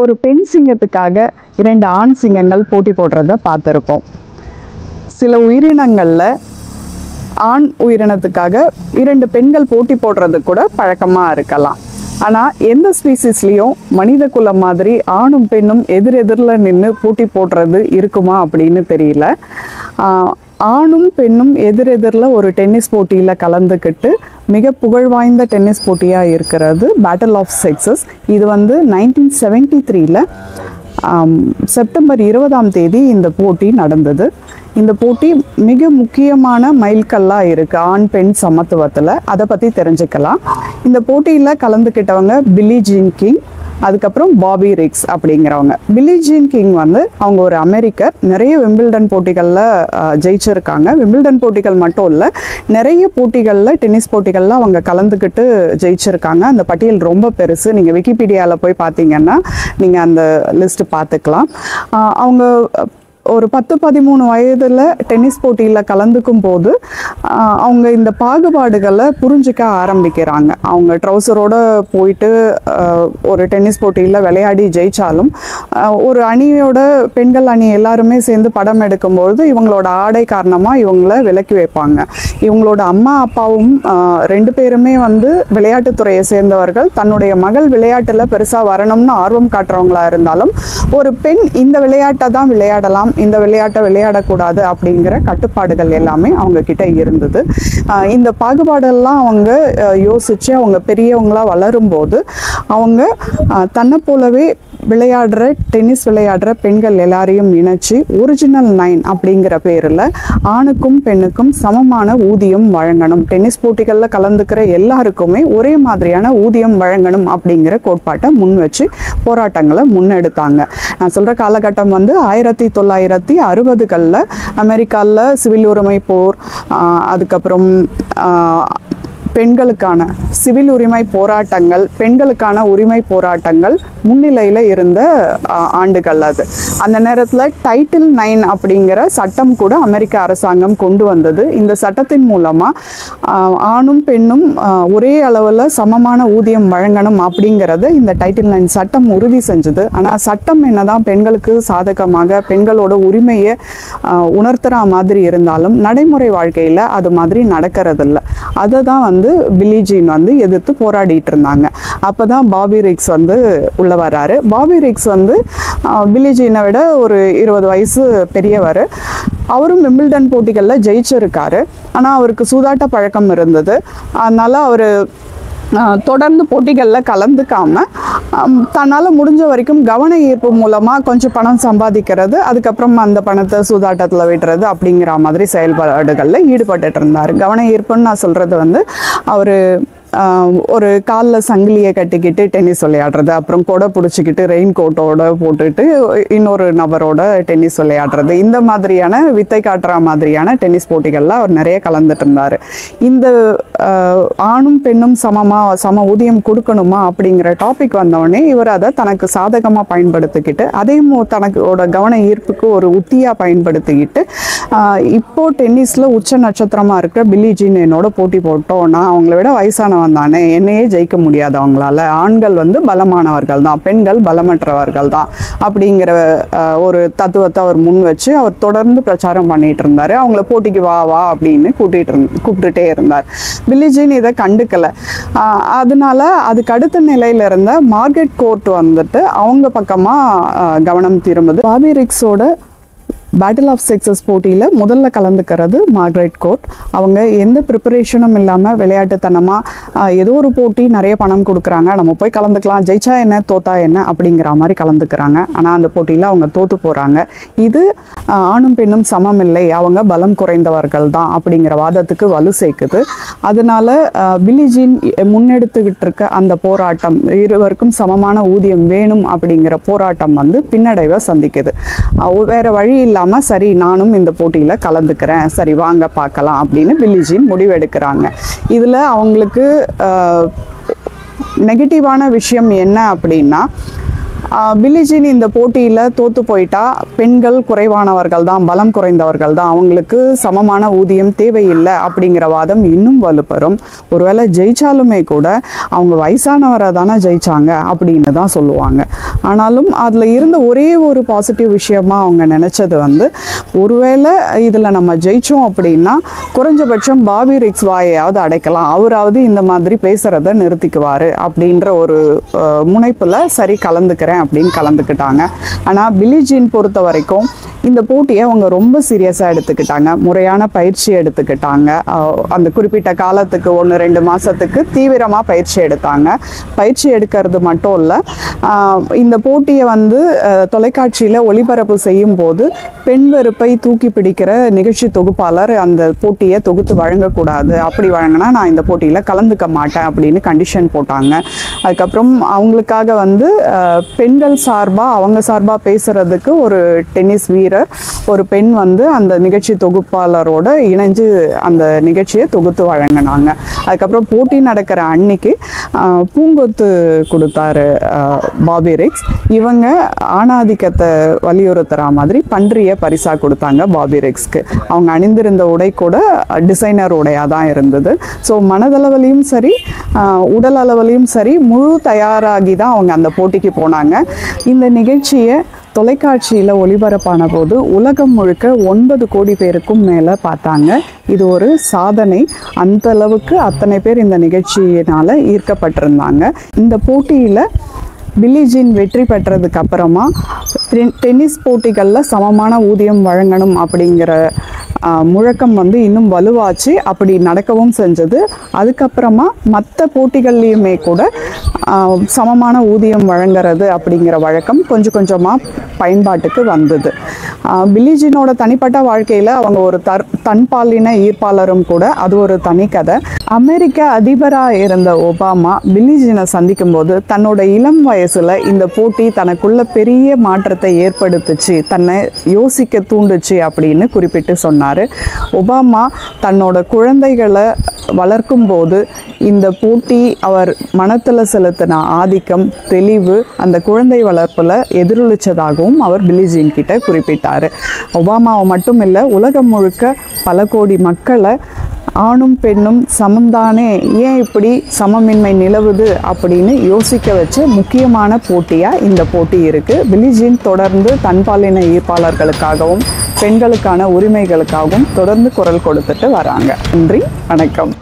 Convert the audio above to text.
ஒரு பெண் சிங்கத்துக்காக 2 ஆண் சிங்கங்கள் போட்டி போடுறத பார்த்துருப்போம். சில உயிரினங்களில் ஆண் உயிரினத்துக்காக 2 பெண்கள் போட்டி போடுறது கூட பழக்கமாக இருக்கலாம். ஆனால் எந்த ஸ்பீசிஸ்லேயும் மனித குலம் மாதிரி ஆணும் பெண்ணும் எதிரெதிரில் நின்று போட்டி போடுறது இருக்குமா அப்படின்னு தெரியல. ஆணும் பெண்ணும் எதிரெதிரில் ஒரு டென்னிஸ் போட்டியில் கலந்துக்கிட்டு மிக புகழ் வாய்ந்த டென்னிஸ் போட்டியாக இருக்கிறது பேட்டில் ஆஃப் செக்ஸஸ். இது 1973 செப்டம்பர் 20 இந்த போட்டி நடந்தது. இந்த போட்டி மிக முக்கியமான மைல்கல்லாக இருக்குது ஆண் பெண் சமத்துவத்தில். அதை பற்றி தெரிஞ்சுக்கலாம். இந்த போட்டியில் கலந்துக்கிட்டவங்க பில்லி ஜீன் கிங், அதுக்கப்புறம் பாபி ரிக்ஸ் அப்படிங்கிறவங்க. பில்லி ஜீன் கிங் அவங்க ஒரு அமெரிக்கர். நிறைய விம்பிள்டன் போட்டிகளில் ஜெயிச்சிருக்காங்க. விம்பிள்டன் போட்டிகள் மட்டும் இல்லை, நிறைய போட்டிகளில் டென்னிஸ் போட்டிகளில் அவங்க கலந்துக்கிட்டு ஜெயிச்சிருக்காங்க. அந்த பட்டியல் ரொம்ப பெருசு. நீங்கள் விக்கிபீடியாவில் போய் பார்த்தீங்கன்னா நீங்கள் அந்த லிஸ்ட்டு பார்த்துக்கலாம். அவங்க ஒரு 10-13 வயதில் டென்னிஸ் போட்டியில் கலந்துக்கும் போது அவங்க இந்த பாகுபாடுகளை புரிஞ்சிக்க ஆரம்பிக்கிறாங்க. அவங்க ட்ரௌசரோடு போயிட்டு ஒரு டென்னிஸ் போட்டியில் விளையாடி ஜெயித்தாலும் ஒரு அணியோட பெண்கள் அணி எல்லாருமே சேர்ந்து படம் எடுக்கும்பொழுது இவங்களோட ஆடை காரணமாக இவங்கள விலக்கி வைப்பாங்க. இவங்களோட அம்மா அப்பாவும் 2 பேருமே விளையாட்டுத்துறையை சேர்ந்தவர்கள். தன்னுடைய மகள் விளையாட்டில் பெருசாக வரணும்னு ஆர்வம் காட்டுறவங்களா இருந்தாலும் ஒரு பெண் இந்த விளையாட்டை தான் விளையாடலாம், இந்த விளையாட்டை விளையாடக்கூடாது அப்படிங்கிற கட்டுப்பாடுகள் எல்லாமே அவங்க கிட்ட இருந்தது. இந்த பாகுபாடெல்லாம் அவங்க யோசிச்சு அவங்க பெரியவங்களா வளரும்போது அவங்க தன்னை போலவே டென்னிஸ் விளையாடுற பெண்கள் எல்லாரையும் இணைச்சு ஒரிஜினல் 9 அப்படிங்கிற பேரில் ஆணுக்கும் பெண்ணுக்கும் சமமான ஊதியம் வழங்கணும், டென்னிஸ் போட்டிகளில் கலந்துக்கிற எல்லாருக்குமே ஒரே மாதிரியான ஊதியம் வழங்கணும் அப்படிங்கிற கோட்பாட்டை முன் வச்சு போராட்டங்களை முன்னெடுத்தாங்க. நான் சொல்கிற காலகட்டம் 1960களில் அமெரிக்காவில் சிவில் உரிமை போர், அதுக்கப்புறம் பெண்களுக்கான சிவில் உரிமை போராட்டங்கள், பெண்களுக்கான உரிமை போராட்டங்கள் முன்னிலையில் இருந்த ஆண்டுகள் அது. அந்த நேரத்தில் டைட்டில் 9 அப்படிங்கிற சட்டம் கூட அமெரிக்க அரசாங்கம் கொண்டு வந்தது. இந்த சட்டத்தின் மூலமாக ஆணும் பெண்ணும் ஒரே அளவில் சமமான ஊதியம் வழங்கணும் அப்படிங்கிறத இந்த டைட்டில் 9 சட்டம் உறுதி செஞ்சது. ஆனால் சட்டம் என்னதான் பெண்களுக்கு சாதகமாக பெண்களோட உரிமையை உணர்த்துற மாதிரி இருந்தாலும் நடைமுறை வாழ்க்கையில் அது மாதிரி நடக்கிறதில்ல. அதை தான் பில்லி ஜீன் எதிர்த்து போராடிட்டு இருந்தாங்க. அப்பதான் பாபி ரிக்ஸ் உள்ள வராரு. பாபி ரிக்ஸ் பில்லி ஜீனை விட ஒரு 20 வயசு பெரியவர். அவரும் விம்பிள்டன் போட்டிகளில் ஜெயிச்சிருக்காரு. ஆனால் அவருக்கு சூதாட்ட பழக்கம் இருந்தது. அதனால அவர் தொடர்ந்து போட்டிகளில் கலந்துக்காம தன்னால் முடிஞ்ச வரைக்கும் கவன ஈர்ப்பு மூலமாக கொஞ்சம் பணம் சம்பாதிக்கிறது, அதுக்கப்புறம் அந்த பணத்தை சூதாட்டத்தில் விடுறது அப்படிங்கிற மாதிரி செயல்பாடுகளில் ஈடுபட்டு இருந்தார். கவன ஈர்ப்புன்னு நான் சொல்கிறது அவர் ஒரு காலில் சங்கிலியை கட்டிக்கிட்டு டென்னிஸ் விளையாடுறது, அப்புறம் கொடை பிடிச்சிக்கிட்டு ரெயின் கோட்டோட போட்டுட்டு இன்னொரு நபரோட டென்னிஸ் விளையாடுறது, இந்த மாதிரியான வித்தை காட்டுற மாதிரியான டென்னிஸ் போட்டிகளில் அவர் நிறைய கலந்துட்டு இருந்தார். இந்த ஆணும் பெண்ணும் சம ஊதியம் கொடுக்கணுமா அப்படிங்கிற டாபிக் வந்தவுடனே இவர் அதை தனக்கு சாதகமாக பயன்படுத்திக்கிட்டு அதையும் தனக்கோட கவன ஈர்ப்புக்கு ஒரு உத்தியாக பயன்படுத்திக்கிட்டு இப்போ டென்னிஸில் உச்ச நட்சத்திரமாக இருக்கிற பில்லி ஜீன் என்னோட போட்டி போட்டோன்னா அவங்கள விட வயசானவன் தானே, என்னையே ஜெயிக்க முடியாது அவங்களால, ஆண்கள் பலமானவர்கள் தான், பெண்கள் பலமற்றவர்கள் தான் அப்படிங்கிற ஒரு தத்துவத்தை அவர் முன் வச்சு அவர் தொடர்ந்து பிரச்சாரம் பண்ணிட்டு இருந்தார். அவங்கள போட்டிக்கு வா வா அப்படின்னு கூப்பிட்டுட்டே இருந்தார். பில்லி ஜீன் இதை கண்டுக்கல. அதனால அதுக்கு அடுத்த நிலையில இருந்த மார்கரெட் கோர்ட் அவங்க பக்கமா கவனம் திரும்புது. பாபி ரிக்ஸோட பேட்டில் ஆஃப் செக்ஸஸ் போட்டியில் முதல்ல கலந்துக்கிறது மார்கரெட் கோர்ட். அவங்க எந்த ப்ரிப்பரேஷனும் இல்லாமல் விளையாட்டுத்தனமாக ஏதோ ஒரு போட்டி நிறைய பணம் கொடுக்குறாங்க, நம்ம போய் கலந்துக்கலாம், ஜெயிச்சா என்ன தோத்தா என்ன அப்படிங்கிற மாதிரி கலந்துக்கிறாங்க. ஆனால் அந்த போட்டியில் அவங்க தோற்று போகிறாங்க. இது ஆணும் பெண்ணும் சமம் இல்லை, அவங்க பலம் குறைந்தவர்கள் தான் அப்படிங்கிற வாதத்துக்கு வலு சேர்க்குது. அதனால பில்லி ஜீன் முன்னெடுத்துக்கிட்டு இருக்க அந்த போராட்டம், இருவருக்கும் சமமான ஊதியம் வேணும் அப்படிங்கிற போராட்டம் பின்னடைவை சந்திக்குது. வேற வழி இல்லாமல் சரி நானும் இந்த போட்டியில் கலந்துக்கிறேன், சரி வாங்க பார்க்கலாம் அப்படின்னு பில்லி ஜீன் முடிவெடுக்கிறாங்க. இதில் அவங்களுக்கு நெகட்டிவான விஷயம் என்ன அப்படின்னா பில்லி ஜீன் இந்த போட்டியில் தோற்று போயிட்டா பெண்கள் குறைவானவர்கள் தான், பலம் குறைந்தவர்கள் தான், அவங்களுக்கு சமமான ஊதியம் தேவையில்லை அப்படிங்கிற வாதம் இன்னும் வலுப்பெறும். ஒருவேளை ஜெயிச்சாலுமே கூட அவங்க வயசானவரை தானே ஜெயிச்சாங்க அப்படின்னு தான் சொல்லுவாங்க. ஆனாலும் அதில் இருந்த ஒரே ஒரு பாசிட்டிவ் விஷயமா அவங்க நினச்சது வந்து, ஒருவேளை இதில் நம்ம ஜெயிச்சோம் அப்படின்னா குறைஞ்சபட்சம் பாபி ரிக்ஸ் வாயையாவது அடைக்கலாம், அவராவது இந்த மாதிரி பேசுகிறத நிறுத்திக்குவார் அப்படின்ற ஒரு முனைப்பில் சரி கலந்துக்கிறேன் அப்படின்னு கலந்துக்கிட்டாங்க. ஆனால் பில்லி ஜீன் பொறுத்த வரைக்கும் இந்த போட்டியை அவங்க ரொம்ப சீரியஸாக எடுத்துக்கிட்டாங்க, முறையான பயிற்சி எடுத்துக்கிட்டாங்க. அந்த குறிப்பிட்ட காலத்துக்கு 1-2 மாதத்துக்கு தீவிரமாக பயிற்சி எடுத்தாங்க. பயிற்சி எடுக்கிறது மட்டும் இல்லை, இந்த போட்டியை வந்து தொலைக்காட்சியில் ஒளிபரப்பு செய்யும் போது பெண் வெறுப்பை தூக்கி பிடிக்கிற நிகழ்ச்சி தொகுப்பாளர் அந்த போட்டியை தொகுத்து வழங்கக்கூடாது, அப்படி வழங்கினா நான் இந்த போட்டியில் கலந்துக்க மாட்டேன் அப்படின்னு கண்டிஷன் போட்டாங்க. அதுக்கப்புறம் அவங்களுக்காக வந்து பெண்கள் சார்பாக அவங்க சார்பாக பேசுகிறதுக்கு ஒரு டென்னிஸ் வீரர், ஒரு பெண் வந்து அந்த நிகழ்ச்சி தொகுப்பாளரோட இணைஞ்சு அந்த நிகழ்ச்சியை தொகுத்து வழங்கினாங்க. அதுக்கப்புறம் போட்டி நடக்கிற அன்னைக்கு பூங்கொத்து கொடுத்தாரு பாபி ரிக்ஸ். இவங்க ஆணாதிக்கத்தை வலியுறுத்துற மாதிரி பன்றியை பரிசாக கொடுத்தாங்க பாபி ரிக்ஸ்க்கு. அவங்க அணிந்திருந்த உடை கூட டிசைனர் உடையாக தான் இருந்தது. ஸோ மனதளவிலையும் சரி உடல் அளவிலையும் சரி முழு தயாராகி தான் அவங்க அந்த போட்டிக்கு போனாங்க. இந்த நிகழ்ச்சியை தொலைக்காட்சியில் ஒளிபரப்பான போது உலகம் முழுக்க 9 கோடி பேருக்கும் மேலே பார்த்தாங்க. இது ஒரு சாதனை. அந்த அளவுக்கு அத்தனை பேர் இந்த நிகழ்ச்சியினால் ஈர்க்கப்பட்டிருந்தாங்க. இந்த போட்டியில் பில்லி ஜீன் வெற்றி பெற்றதுக்கு அப்புறமா டென்னிஸ் போட்டிகளில் சமமான ஊதியம் வழங்கணும் அப்படிங்கிற முழக்கம் வந்து இன்னும் வலுவாச்சு. அப்படி நடக்கவும் செஞ்சது. அதுக்கப்புறமா மற்ற போட்டிகள்லையுமே கூட சமமான ஊதியம் வழங்குறது அப்படிங்கிற வழக்கம் கொஞ்சம் கொஞ்சமாக பயன்பாட்டுக்கு வந்தது. பில்லி ஜீனோட தனிப்பட்ட வாழ்க்கையில் அவங்க ஒரு தன்பாலின ஈர்ப்பாளரும் கூட, அது ஒரு தனி கதை. அமெரிக்க அதிபராக இருந்த ஒபாமா பில்லி ஜீனை சந்திக்கும் போது தன்னோட இளம் வயசில் இந்த போட்டி தனக்குள்ள பெரிய மாற்றத்தை ஏற்படுத்துச்சு, தன்னை யோசிக்க தூண்டுச்சு அப்படின்னு குறிப்பிட்டு சொன்னார். ஒபாமா தன்னோட குழந்தைகளை வளர்க்கும் போது இந்த போட்டி அவர் மனத்தில் செலுத்தின ஆதிக்கம், தெளிவு அந்த குழந்தை வளர்ப்பில் எதிரொலிச்சதாகவும் அவர் பில்லி ஜீன் கிட்ட குறிப்பிட்டார். ஒபாமாவை மட்டும் இல்லை, உலகம் முழுக்க பல கோடி மக்களை ஆணும் பெண்ணும் சமம்தானே, ஏன் இப்படி சமமின்மை நிலவுது அப்படின்னு யோசிக்க வச்ச முக்கியமான போட்டியாக இந்த போட்டி இருக்குது. பில்லி ஜீன் தொடர்ந்து தன்பாலின ஈர்ப்பாளர்களுக்காகவும் பெண்களுக்கான உரிமைகளுக்காகவும் தொடர்ந்து குரல் கொடுத்துட்டு வராங்க. நன்றி, வணக்கம்.